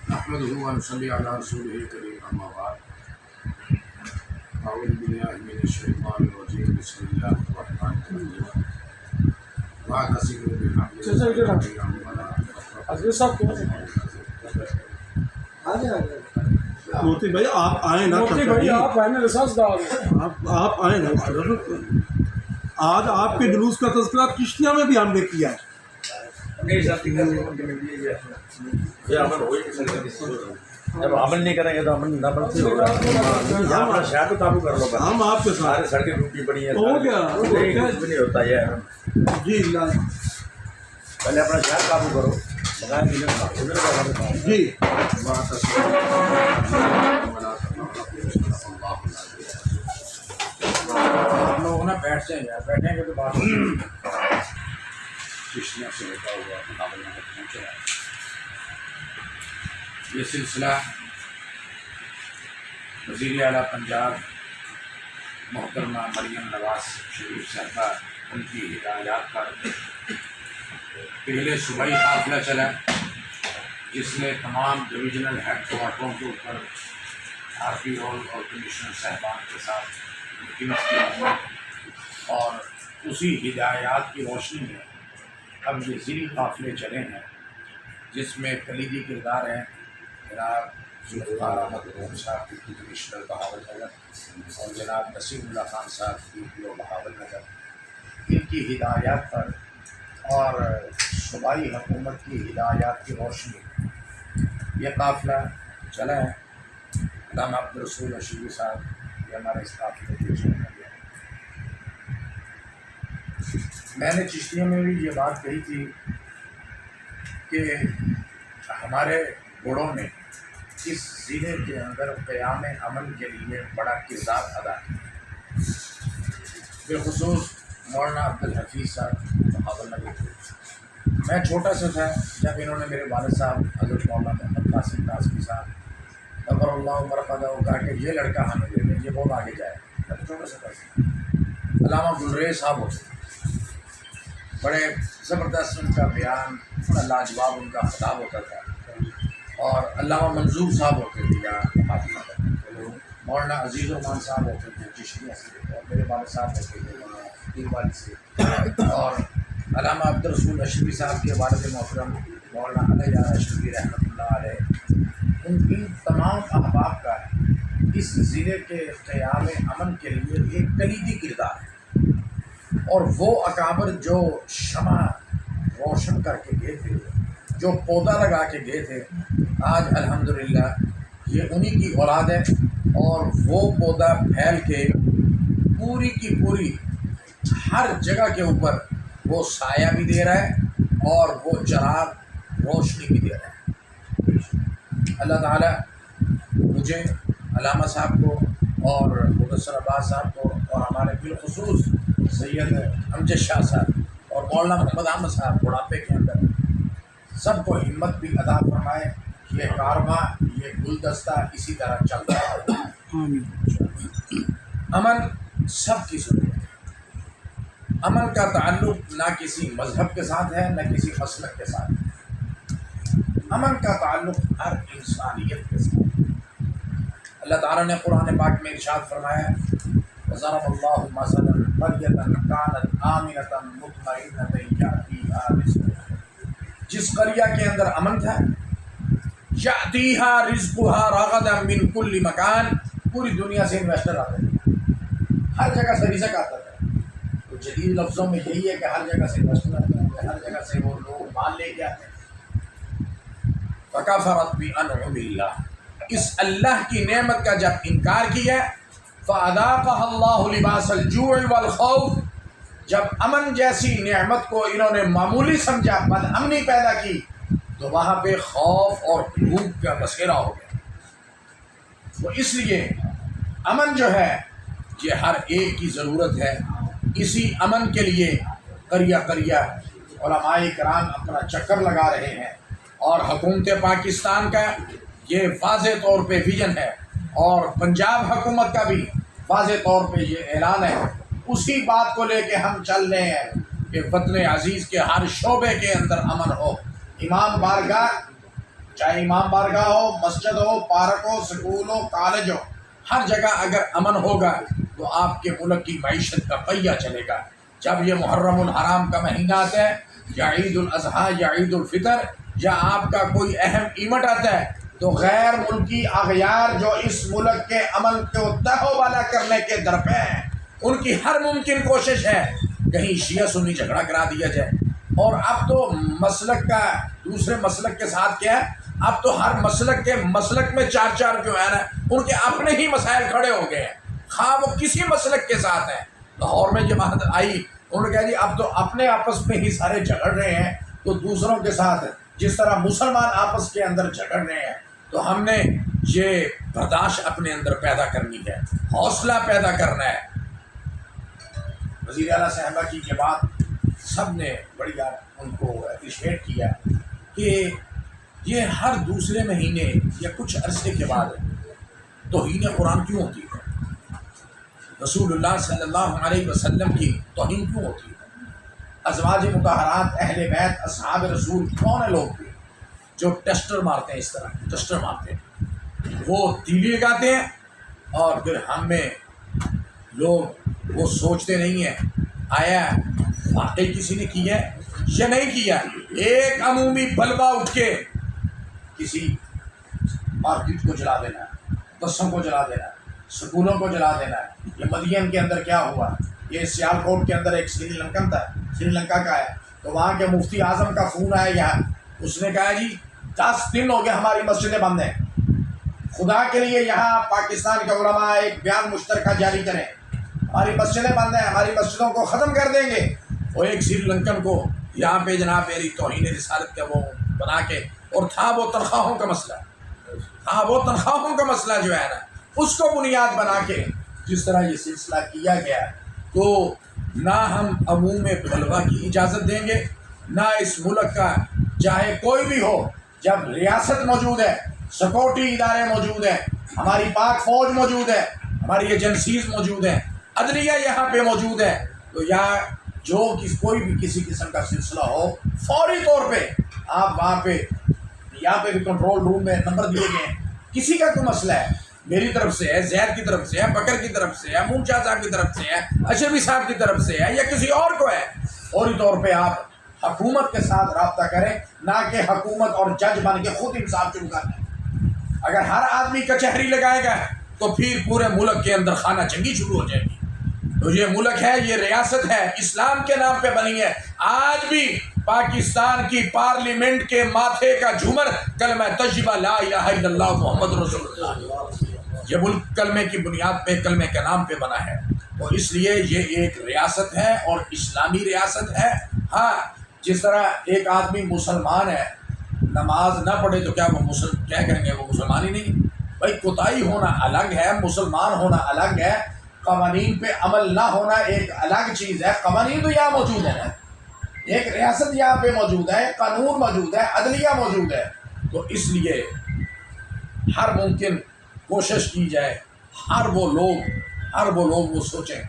نحمده ونصلي على رسوله الكريم أما بعد أعوذ بالله من الشيطان الرجيم بسم الله الرحمن الرحيم واعتصموا بحبل الله جميعا ولا موتی بھائی آپ آئیں نا، آپ آئیں نا۔ آج آپ کے جلوس کا تذکرہ چشتیہ میں بھی ہم نے کیا ہے۔ جب عمل نہیں کریں گے تو عمل نہ بنتے ہوگا۔ اپنا شہر کو قابو کر لو، ہم آپ کے سارے ساتھ سڑکیں ٹوٹی پڑی ہیں، ہو گیا کچھ بھی نہیں ہوتا ہے۔ جی پہلے اپنا شہر قابو کرو، بغیر جی آپ لوگ نا بیٹھ جائیں یار، بیٹھیں گے تو بات چشتیاں سے ہوتا ہوا محاور نگر پہنچا ہے۔ یہ سلسلہ وزیر اعلیٰ پنجاب محترمہ مریم نواز شریف صاحبہ ان کی ہدایات پر پہلے صوبائی قافلہ چلا، جس نے تمام ڈویژنل ہیڈ کوارٹروں کے اوپر آر پی او اور کمشنر صاحبان کے ساتھ میٹنگ کی، اور اسی ہدایات کی روشنی میں اب یہ زیر قافلے چلے ہیں، جس میں کلیدی کردار ہیں جناب ذوالفقار احمد روم صاحب کی کمشنر بہاول نگر اور جناب نسیم اللہ خان صاحب کی PO بہاول نگر۔ ان کی ہدایات پر اور صوبائی حکومت کی ہدایات کی روشنی یہ قافلہ چلا ہے۔ علامہ عبدالرسول اشیری صاحب یہ ہمارے اس قافلے کے چلنے والے ہیں۔ میں نے چشتیوں میں بھی یہ بات کہی تھی کہ ہمارے بوڑھوں نے اس ضلع کے اندر قیام امن کے لیے بڑا کردار ادا کیا، بالخصوص مولانا عبدالحفیظ صاحب بہاول نگر کے۔ میں چھوٹا سا تھا جب انہوں نے میرے والد صاحب حضرت مولانا محمد قاسم قاسمی صاحب نظر اللہ مرقدہ کو کہا کہ یہ لڑکا ہمیں دے دیں، یہ بہت آگے جائے۔ میں چھوٹا سا تھا۔ علامہ گلریز صاحب ہوتے تھے، بڑے زبردست ان کا بیان، بڑا لاجواب ان کا خطاب ہوتا تھا۔ اور علامہ منظور صاحب ہوتے تھے یہاں حافظ نگر، مولانا عزیز الرحمان صاحب ہوتے تھے چشتیہ سے، اور میرے والد صاحب ہوتے تھے پیروالی سے، اور علامہ عبدالرسول اشرفی صاحب کے والد محترم مولانا علیہ اشرفی رحمۃ اللہ علیہ۔ ان تمام احباب کا اس ضلع کے قیام امن کے لیے ایک کلیدی کردار ہے، اور وہ اکابر جو شمع روشن کر کے گئے تھے، جو پودا لگا کے گئے تھے، آج الحمدللہ یہ انہی کی اولاد ہے، اور وہ پودا پھیل کے پوری کی پوری ہر جگہ کے اوپر وہ سایہ بھی دے رہا ہے اور وہ چراغ روشنی بھی دے رہا ہے۔ اللہ تعالیٰ مجھے علامہ صاحب کو اور مدثر عباس صاحب کو اور ہمارے بالخصوص سید امجد شاہ صاحب اور مولانا محمد احمد صاحب بڑھاپے کے اندر سب کو ہمت بھی عطا فرمائے۔ یہ کارواں، یہ گلدستہ اسی طرح چلتا ہے۔ امن سب کی ضرورت ہے۔ امن کا تعلق نہ کسی مذہب کے ساتھ ہے، نہ کسی مسلک کے ساتھ ہے۔ امن کا تعلق ہر انسانیت کے ساتھ ہے۔ اللہ تعالیٰ نے قرآن پاک میں ارشاد فرمایا، وَضَرَبَ اللَّهُ مَثَلًا قَرْيَةً كَانَتْ آمِنَةً مُطْمَئِنَّةً يَأْتِيهَا رِزْقُهَا، جس قریہ کے اندر امن تھا، يَأْتِيهَا رِزْقُهَا رَغَدًا مِّن كُلِّ مَكَانٍ، پوری دنیا سے انویسٹر آتے تھے، ہر جگہ سے رزق آتا تھا۔ تو جدید لفظوں میں یہی ہے کہ ہر جگہ سے انویسٹر آتے ہیں، ہر جگہ سے وہ لوگ مال لے کے آتے ہیں۔ فَكَفَرَتْ بِأَنْعُمِ اللَّهِ، اس اللہ کی نعمت کا جب انکار کیا، فَأَذَاقَهَا اللَّهُ لِبَاسَ الْجُوعِ وَالْخَوْفِ، جب امن جیسی نعمت کو انہوں نے معمولی سمجھا، بد امنی پیدا کی، تو وہاں پہ خوف اور بھوک کا بسیرا ہو گیا۔ تو اس لیے امن جو ہے یہ ہر ایک کی ضرورت ہے۔ اسی امن کے لیے قریہ قریہ علماء کرام اپنا چکر لگا رہے ہیں، اور حکومت پاکستان کا یہ واضح طور پہ ویژن ہے، اور پنجاب حکومت کا بھی واضح طور پہ یہ اعلان ہے۔ اسی بات کو لے کے ہم چل رہے ہیں کہ وطن عزیز کے ہر شعبے کے اندر امن ہو، امام بارگاہ، چاہے امام بارگاہ ہو، مسجد ہو، پارک ہو، سکول ہو، کالج ہو، ہر جگہ اگر امن ہوگا تو آپ کے ملک کی معیشت کا پہیہ چلے گا۔ جب یہ محرم الحرام کا مہینہ آتا ہے، یا عید الاضحیٰ یا عید الفطر، یا آپ کا کوئی اہم ایونٹ آتا ہے، تو غیر ملکی اغیار جو اس ملک کے امن کو دہو والا کرنے کے درپے ہیں، ان کی ہر ممکن کوشش ہے کہیں شیعہ سنی جھگڑا کرا دیا جائے۔ اور اب تو مسلک کا دوسرے مسلک کے ساتھ کیا ہے، اب تو ہر مسلک میں چار جو ہے نا، ان کے اپنے ہی مسائل کھڑے ہو گئے ہیں، خواہ وہ کسی مسلک کے ساتھ ہیں۔ لاہور میں جماعت آئی، انہوں نے کہا جی اب تو اپنے آپس میں ہی سارے جھگڑ رہے ہیں، تو دوسروں کے ساتھ جس طرح مسلمان آپس کے اندر جھگڑ رہے ہیں، تو ہم نے یہ برداشت اپنے اندر پیدا کرنی ہے، حوصلہ پیدا کرنا ہے۔ وزیر اعلیٰ صاحبہ کی یہ بات سب نے بڑی ان کو اپریشیٹ کیا کہ یہ ہر دوسرے مہینے یا کچھ عرصے کے بعد توہین قرآن کیوں ہوتی ہے؟ رسول اللہ صلی اللہ علیہ وسلم کی توہین کیوں ہوتی ہے؟ ازواج مطہرات، اہل بیت، اصحاب رسول کون ہیں لوگ بھی جو ٹیسٹر مارتے ہیں، اس طرح ٹیسٹر مارتے ہیں، وہ تیلی لگاتے ہیں اور پھر ہم میں لوگ وہ سوچتے نہیں ہیں آیا واقعی کسی نے کیا ہے یا نہیں کیا۔ ایک عمومی بلبہ اٹھ کے کسی مارکیٹ کو جلا دینا، بسوں کو جلا دینا، سکولوں کو جلا دینا۔ یہ مدین کے اندر کیا ہوا، یہ سیال کوٹ کے اندر ایک سری لنکن تھا، سری لنکا کا ہے، تو وہاں کے مفتی اعظم کا فون آیا یہاں، اس نے کہا جی 10 دن ہو گئے ہماری مسجدیں بند ہیں، خدا کے لیے یہاں پاکستان کے علماء ایک بیان مشترکہ جاری کریں، ہماری مسجدیں بند ہیں، ہماری مسجدوں کو ختم کر دیں گے۔ وہ ایک سری لنکن کو یہاں پہ جناب میری توہین رسالت کا وہ بنا کے، اور تھا وہ تنخواہوں کا مسئلہ، تنخواہوں کا مسئلہ جو ہے نا، اس کو بنیاد بنا کے جس طرح یہ سلسلہ کیا گیا، تو نہ ہم عموم بلوا کی اجازت دیں گے، نہ اس ملک کا چاہے کوئی بھی ہو، جب ریاست موجود ہے، سیکورٹی ادارے موجود ہیں، ہماری پاک فوج موجود ہے، ہماری ایجنسیز موجود ہیں، عدلیہ یہاں پہ موجود ہے، تو یہاں جو کوئی بھی کسی قسم کا سلسلہ ہو، فوری طور پہ آپ وہاں پہ یہاں پہ بھی کنٹرول روم میں نمبر دیے گئے ہیں، کسی کا کوئی مسئلہ ہے، میری طرف سے ہے، زید کی طرف سے ہے، بکر کی طرف سے ہے، مونچا صاحب کی طرف سے ہے، اشرفی صاحب کی طرف سے ہے، یا کسی اور کو ہے، فوری طور پہ آپ حکومت کے ساتھ رابطہ کریں، نہ کہ حکومت اور جج بن کے خود انصاف شروع کر دیں۔ اگر ہر آدمی کچہری لگائے گا تو پھر پورے ملک کے اندر خانہ جنگی شروع ہو جائے گی۔ تو یہ ملک ہے، یہ ریاست ہے، اسلام کے نام پہ بنی ہے۔ آج بھی پاکستان کی پارلیمنٹ کے ماتھے کا جھومر کلمہ طیبہ لا الہ الا اللہ محمد رسول اللہ، یہ ملک کلمے کی بنیاد پہ، کلمے کے نام پہ بنا ہے، اور اس لیے یہ ایک ریاست ہے اور اسلامی ریاست ہے۔ ہاں، جس طرح ایک آدمی مسلمان ہے، نماز نہ پڑھے تو کیا وہ کیا کہیں گے، وہ مسلمان ہی نہیں؟ بھائی کوتاہی ہونا الگ ہے، مسلمان ہونا الگ ہے، قوانین پہ عمل نہ ہونا ایک الگ چیز ہے۔ قوانین تو یہاں موجود ہے نا، ایک ریاست یہاں پہ موجود ہے، قانون موجود ہے، عدلیہ موجود ہے، تو اس لیے ہر ممکن کوشش کی جائے، ہر وہ لوگ وہ سوچیں۔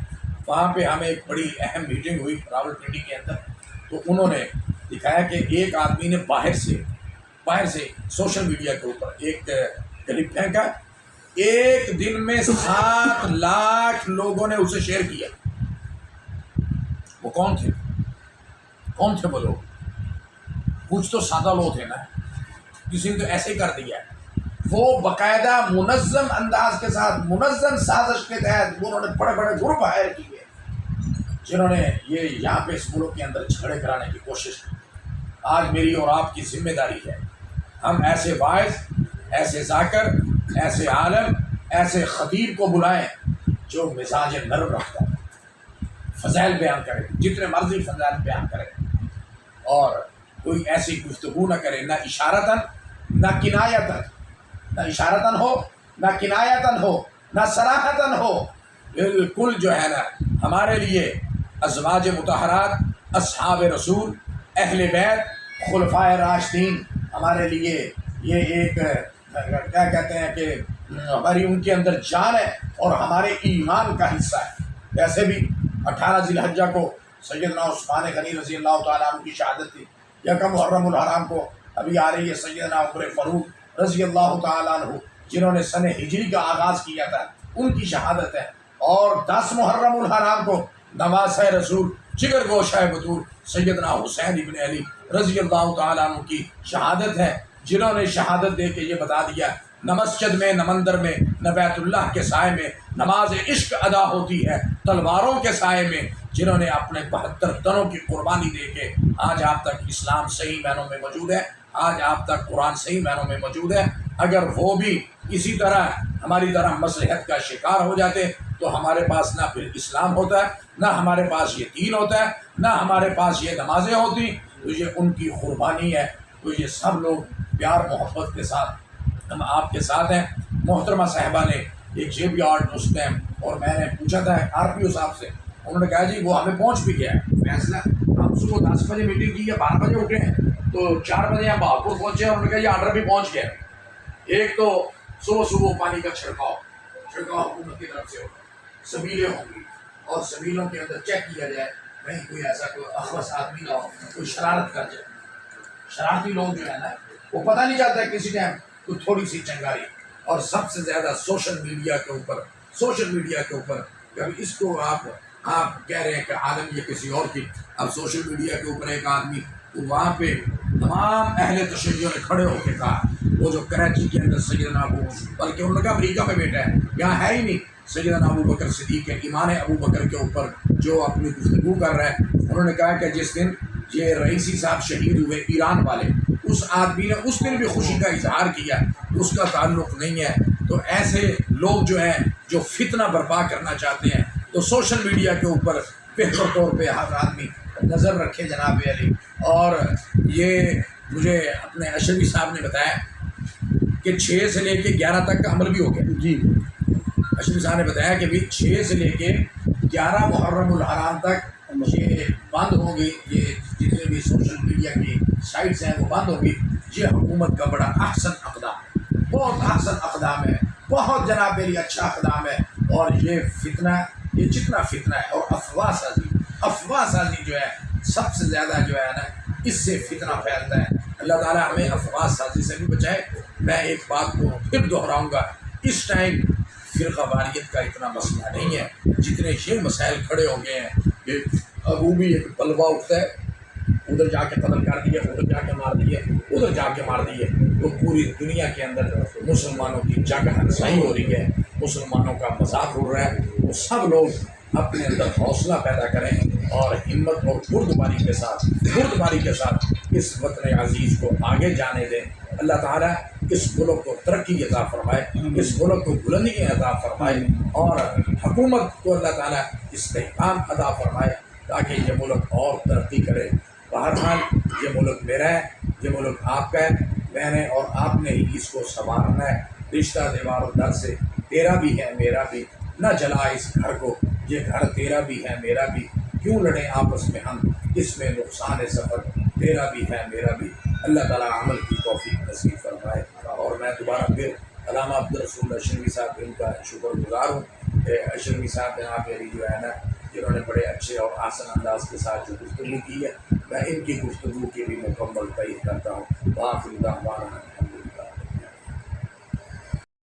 وہاں پہ ہمیں ایک بڑی اہم میٹنگ ہوئی راولپنڈی کے اندر، تو انہوں نے دکھایا کہ ایک آدمی نے باہر سے سوشل میڈیا کے اوپر ایک کلپ پھینکا، ایک دن میں 7 لاکھ لوگوں نے اسے شیئر کیا۔ وہ کون تھے وہ لوگ؟ کچھ تو سادہ لوگ تھے نا، کسی نے تو ایسے ہی کر دیا۔ وہ باقاعدہ منظم انداز کے ساتھ، منظم سازش کے تحت انہوں نے بڑے بڑے گروپ ہائر کیے جنہوں نے یہ یہاں پہ اس ملک کے اندر جھگڑے کرانے کی کوشش کی۔ آج میری اور آپ کی ذمہ داری ہے، ہم ایسے واعظ، ایسے ذاکر، ایسے عالم، ایسے خطیب کو بلائیں جو مزاج نرم رکھتا ہے، فضائل بیان کرے، جتنے مرضی فضائل بیان کرے، اور کوئی ایسی گفتگو نہ کرے، نہ اشارتاً نہ کنایتاً، نہ اشارتاً ہو، نہ کنایتاً ہو، نہ صراحتاً ہو، بالکل جو ہے نا ہمارے لیے ازواج مطہرات، اصحاب رسول، اہل بیت، خلفائے راشدین ہمارے لیے یہ ایک کیا کہتے ہیں کہ ہماری ان کے اندر جان ہے اور ہمارے ایمان کا حصہ ہے۔ ویسے بھی 18 ذی الحجہ کو سیدنا عثمان غنی رضی اللہ تعالیٰ عنہ کی شہادت تھی، یکم محرم الحرام کو ابھی آ رہی ہے سیدنا عمر فاروق رضی اللہ تعالیٰ عنہ جنہوں نے سن ہجری کا آغاز کیا تھا، ان کی شہادت ہے۔ اور 10 محرم الحرام کو نواسہ رسول جگر گوشہ بطور سیدنا حسین ابن علی رضی اللہ تعالیٰ عنہ کی شہادت ہے، جنہوں نے شہادت دے کے یہ بتا دیا نہ مسجد میں، نہ مندر میں، نہ بیت اللہ کے سائے میں نماز عشق ادا ہوتی ہے، تلواروں کے سائے میں، جنہوں نے اپنے 72 تنوں کی قربانی دے کے آج آپ تک اسلام صحیح معنوں میں موجود ہے، آج آپ تک قرآن صحیح معنوں میں موجود ہے۔ اگر وہ بھی اسی طرح ہماری طرح مصلحت کا شکار ہو جاتے تو ہمارے پاس نہ پھر اسلام ہوتا ہے، نہ ہمارے پاس یہ دین ہوتا ہے، نہ ہمارے پاس یہ نمازیں ہوتی۔ تو یہ ان کی قربانی ہے۔ تو یہ سب لوگ پیار محبت کے ساتھ ہم آپ کے ساتھ ہیں۔ محترمہ صاحبہ نے ایک جے بی آرٹ اس ٹائم، اور میں نے پوچھا تھا آر پی او صاحب سے، انہوں نے کہا جی وہ ہمیں پہنچ بھی گیا ہے فیصلہ، ہم صبح 10 بجے میٹنگ کی یا 12 بجے اٹھے ہیں تو 4 بجے ہم بہاپور پہنچے ہیں، انہوں نے کہا یہ آرڈر بھی پہنچ گیا ہے۔ ایک تو صبح پانی کا چھڑکاؤ حکومت کی طرف سے ہوگا، سبیلیں ہوں گی، اور سبیلوں کے اندر چیک کیا جائے کہیں کوئی ایسا کوئی اخوص آدمی نہ ہو کوئی شرارت کر جائے۔ شرارتی لوگ جو ہے نا وہ پتہ نہیں چلتا ہے کسی ٹائم کوئی تھوڑی سی چنگاری۔ اور سب سے زیادہ سوشل میڈیا کے اوپر کبھی اس کو آپ کہہ رہے ہیں کہ عالم یہ کسی اور کی، اب سوشل میڈیا کے اوپر ایک آدمی تو وہاں پہ تمام اہل تشیع نے کھڑے ہو کے کہا، وہ جو کراچی کے اندر سیدنا ابو، بلکہ انہوں نے کہا امریکہ میں بیٹا ہے، یہاں ہے ہی نہیں، سیدنا ابو بکر صدیق کے ایمان ابو بکر کے اوپر جو اپنی گفتگو کر رہا ہے، انہوں نے کہا کہ جس دن یہ رئیسی صاحب شہید ہوئے ایران والے، اس آدمی نے اس دن بھی خوشی کا اظہار کیا، اس کا تعلق نہیں ہے۔ تو ایسے لوگ جو ہیں جو فتنہ برپا کرنا چاہتے ہیں تو سوشل میڈیا کے اوپر بہتر طور پہ ہر آدمی نظر رکھے جناب علی۔ اور یہ مجھے اپنے اشرفی صاحب نے بتایا کہ 6 سے لے کے 11 تک کا عمل بھی ہو گیا جی۔ اشرفی صاحب نے بتایا کہ بھی 6 سے لے کے 11 محرم الحرام تک یہ بند ہوں گی، یہ جتنے بھی سوشل میڈیا کی سائٹس ہیں وہ بند ہوں گی۔ یہ حکومت کا بڑا احسن اقدام ہے، بہت احسن اقدام ہے، بہت جناب میری اچھا اقدام ہے۔ اور یہ فتنہ، یہ جتنا فتنہ ہے اور افواہ سازی جو ہے سب سے زیادہ جو ہے نا اس سے فتنہ پھیلتا ہے۔ اللہ تعالیٰ ہمیں افواہ سازی سے بھی بچائے۔ میں ایک بات کو پھر دہراؤں گا، اس ٹائم فرقہ واریت کا اتنا مسئلہ نہیں ہے جتنے یہ مسائل کھڑے ہو گئے ہیں کہ ابو بھی ایک بلوا اٹھتا ہے، ادھر جا کے قتل کر دیا، ادھر جا کے مار دیے، ادھر جا کے مار دیے، تو پوری دنیا کے اندر مسلمانوں کی جنگ ہنسائی ہو رہی ہے، مسلمانوں کا مذاق اڑ رہا ہے۔ وہ سب لوگ اپنے اندر حوصلہ پیدا کریں اور ہمت اور بردباری کے ساتھ اس وطن عزیز کو آگے جانے دیں۔ اللہ تعالیٰ اس ملک کو ترقی عطا فرمائے، اس ملک کو بلندی عطا فرمائے، اور حکومت کو اللہ تعالیٰ استحکام عطا فرمائے تاکہ یہ ملک اور ترقی کرے۔ بہرحال یہ ملک میرا ہے، یہ ملک آپ کا ہے، میں نے اور آپ نے ہی اس کو سنوارنا ہے۔ رشتہ دیوار و در سے تیرا بھی ہے میرا بھی، نہ جلا اس گھر کو، یہ گھر تیرا بھی ہے میرا بھی، کیوں لڑیں آپس میں ہم، اس میں نقصان سفر تیرا بھی ہے میرا بھی۔ اللہ تعالیٰ عمل کی توفیق نصیب فرمائے۔ اور میں دوبارہ پھر علامہ عبدالرسول اشرفی صاحب ان کا شکر گزار ہوں کہ اشرفی صاحب جناب میری جو ہے نا جنہوں نے بڑے اچھے اور آسان انداز کے ساتھ جو گفتگو کی ہے، میں ان کی گفتگو کی بھی مکمل تعریف کرتا ہوں۔ وآخر دعوانا